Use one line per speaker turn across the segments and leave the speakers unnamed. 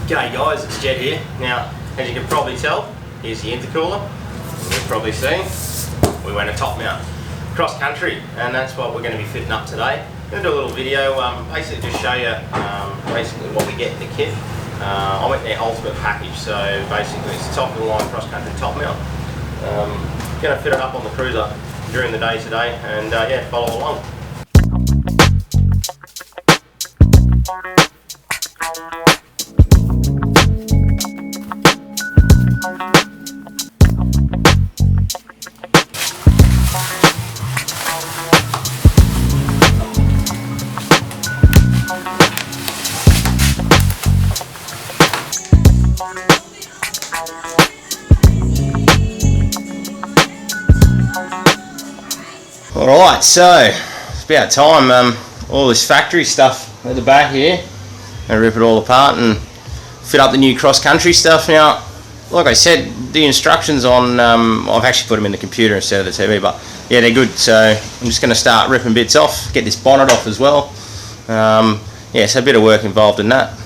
G'day guys, it's Jed here. Now, as you can probably tell, here's the intercooler. You've probably seen, we went a top mount cross country, and that's what we're going to be fitting up today. I'm going to do a little video, basically just show you basically what we get in the kit. I went their ultimate package, so basically it's the top of the line cross country top mount. Going to fit it up on the cruiser during the day today, and yeah, follow along. Alright, so it's about time. All this factory stuff at the back here, and rip it all apart and fit up the new cross-country stuff. Now, like I said, the instructions on, I've actually put them in the computer instead of the TV, but yeah, they're good. So I'm just going to start ripping bits off, get this bonnet off as well. Yeah, so a bit of work involved in that.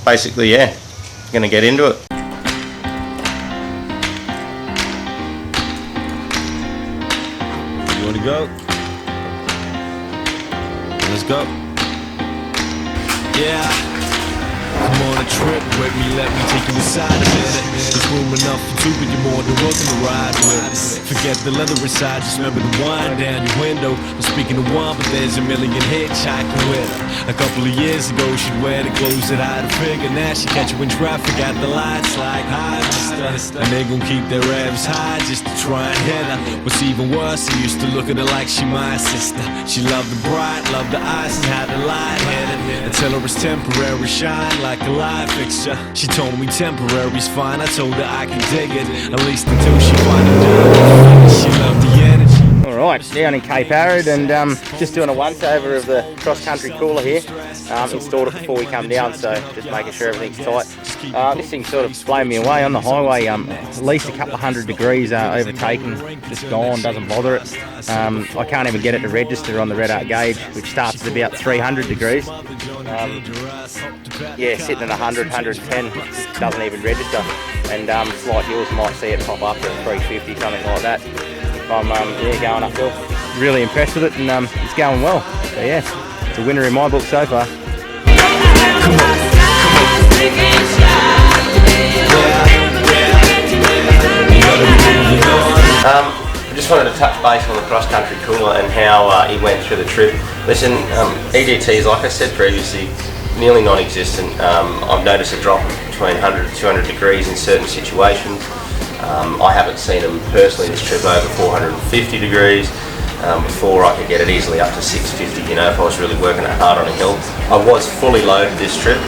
Basically, yeah, going to get into it.
You want to go? Let's go. Yeah. Come on a trip with me, let me take you inside a minute. There's room enough for two, but you're more than welcome to ride with. Forget the leather inside, just remember the wine down your window. I'm speaking of one, but there's a million hitchhiking with her. A couple of years ago, she'd wear the clothes that I'd figure. Now she catch you in traffic at the lights like, hi, mister. And they gon' keep their revs high just to try and hit her. What's even worse, I used to look at her like she my sister. She loved the bright, loved the eyes and how the light hit it. Until her was temporary shine like a light fixture. She told me temporary's fine, I told her I could dig it, at least until she finally did. She loved the energy.
Alright, down in Cape Arid, and just doing a once over of the cross-country cooler here. Installed it before we come down, so just making sure everything's tight. This thing's sort of blowing me away on the highway. At least a couple of 100 degrees overtaken, just gone, doesn't bother it. I can't even get it to register on the red arc gauge, which starts at about 300 degrees. Yeah, sitting at 100, 110, doesn't even register. And like yours might see it pop up at 350, something like that. I'm yeah, going uphill. Really impressed with it, and it's going well. So yeah, it's a winner in my book so far. I just wanted to touch base on the cross-country cooler and how he went through the trip. Listen, EGTs, like I said previously, nearly non-existent. I've noticed a drop between 100 to 200 degrees in certain situations. I haven't seen them personally this trip over 450 degrees. Before I could get it easily up to 650, you know, if I was really working it hard on a hill. I was fully loaded this trip.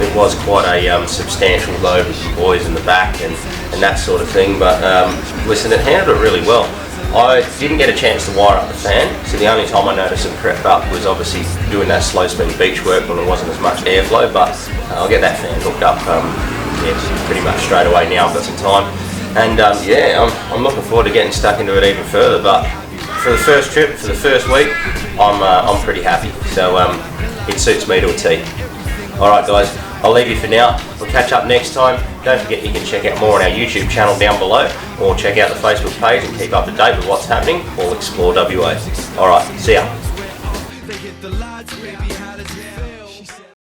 It was quite a substantial load with the boys in the back and that sort of thing, but listen, it handled it really well. I didn't get a chance to wire up the fan, so the only time I noticed it crept up was obviously doing that slow speed beach work when there wasn't as much airflow, but I'll get that fan hooked up yeah, pretty much straight away now. I've got some time. And yeah, I'm looking forward to getting stuck into it even further, but for the first trip, for the first week, I'm pretty happy. So it suits me to a T. Alright guys, I'll leave you for now. We'll catch up next time. Don't forget you can check out more on our YouTube channel down below, or check out the Facebook page and keep up to date with what's happening, or explore WA. Alright, see ya.